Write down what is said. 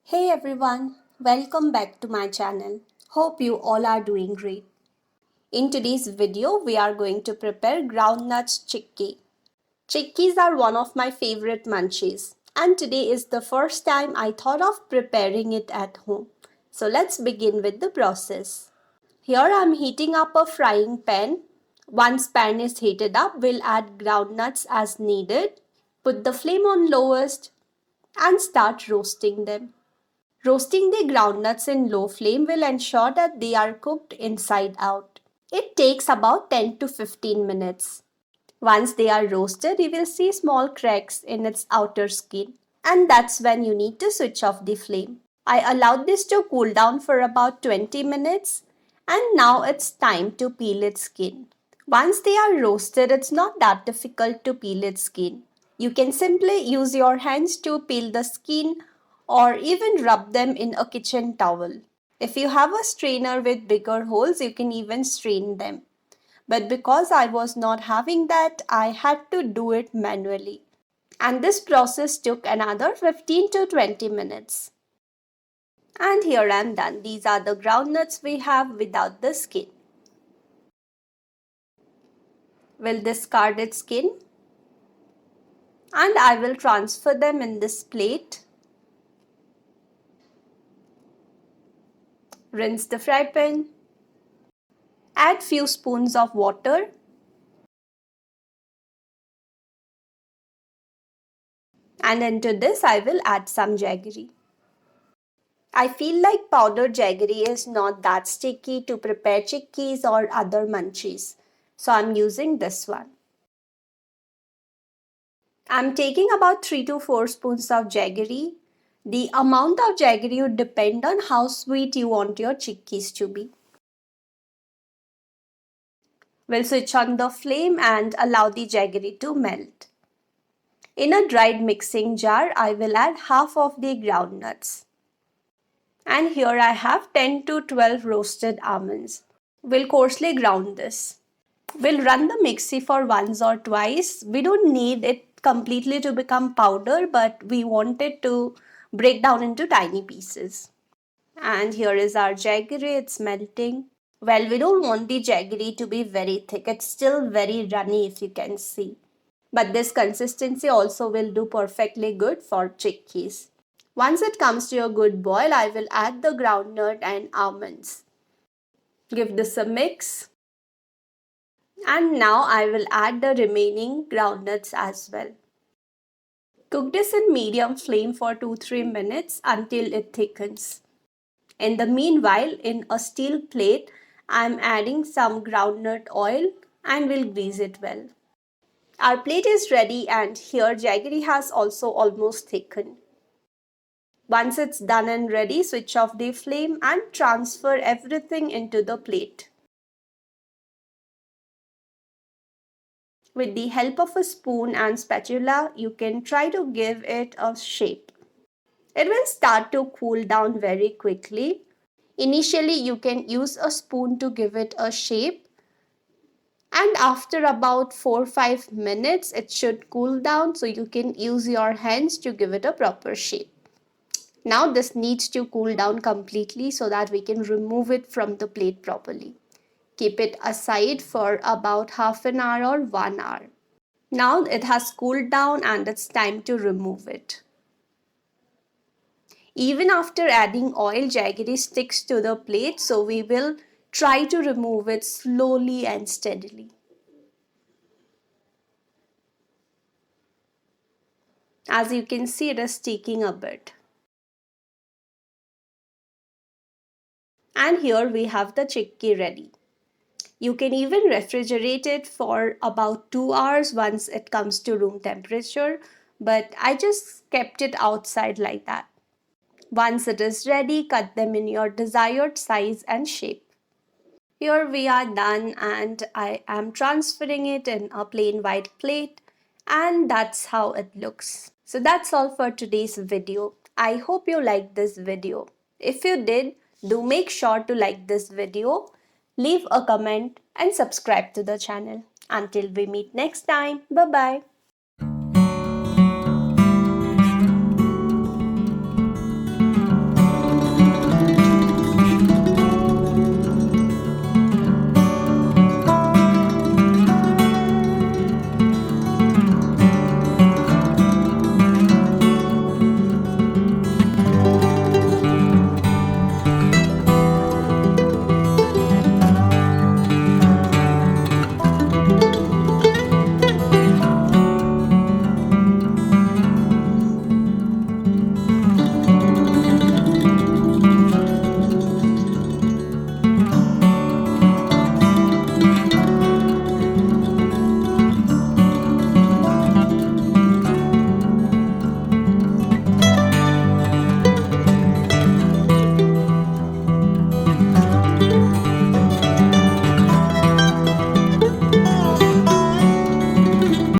Hey everyone, welcome back to my channel. Hope you all are doing great. In today's video, we are going to prepare Groundnut Chikki. Chikkis are one of my favorite munchies, and today is the first time I thought of preparing it at home. So let's begin with the process. Here I am heating up a frying pan. Once pan is heated up, we'll add groundnuts as needed. Put the flame on lowest and start roasting them. Roasting the groundnuts in low flame will ensure that they are cooked inside out. It takes about 10 to 15 minutes. Once they are roasted, you will see small cracks in its outer skin, and that's when you need to switch off the flame. I allowed this to cool down for about 20 minutes, and now it's time to peel its skin. Once they are roasted, it's not that difficult to peel its skin. You can simply use your hands to peel the skin or even rub them in a kitchen towel. If you have a strainer with bigger holes, you can even strain them. But because I was not having that, I had to do it manually. And this process took another 15 to 20 minutes. And here I am done. These are the groundnuts we have without the skin. We'll discard its skin and I will transfer them in this plate. Rinse the fry pan. Add few spoons of water. And into this I will add some jaggery. I feel like powdered jaggery is not that sticky to prepare chikkis or other munchies. So I'm using this one. I'm taking about 3 to 4 spoons of jaggery. The amount of jaggery would depend on how sweet you want your chikkis to be. We'll switch on the flame and allow the jaggery to melt. In a dried mixing jar, I will add half of the groundnuts. And here I have 10 to 12 roasted almonds. We'll coarsely ground this. We'll run the mixie for once or twice. We don't need it completely to become powder, but we want it to break down into tiny pieces. And here is our jaggery, it's melting. Well, we don't want the jaggery to be very thick. It's still very runny if you can see. But this consistency also will do perfectly good for chikkis. Once it comes to a good boil, I will add the groundnut and almonds. Give this a mix. And now I will add the remaining groundnuts as well. Cook this in medium flame for 2-3 minutes until it thickens. In the meanwhile, in a steel plate, I am adding some groundnut oil and will grease it well. Our plate is ready and here jaggery has also almost thickened. Once it's done and ready, switch off the flame and transfer everything into the plate. With the help of a spoon and spatula, you can try to give it a shape. It will start to cool down very quickly. Initially, you can use a spoon to give it a shape. And after about 4-5 minutes, it should cool down so you can use your hands to give it a proper shape. Now this needs to cool down completely so that we can remove it from the plate properly. Keep it aside for about half an hour or 1 hour. Now it has cooled down and it's time to remove it. Even after adding oil, jaggery sticks to the plate, so we will try to remove it slowly and steadily. As you can see, it is sticking a bit. And here we have the chikki ready. You can even refrigerate it for about 2 hours once it comes to room temperature, but I just kept it outside like that. Once it is ready, cut them in your desired size and shape. Here we are done and I am transferring it in a plain white plate and that's how it looks. So that's all for today's video. I hope you liked this video. If you did, do make sure to like this video, leave a comment and subscribe to the channel. Until we meet next time, bye bye.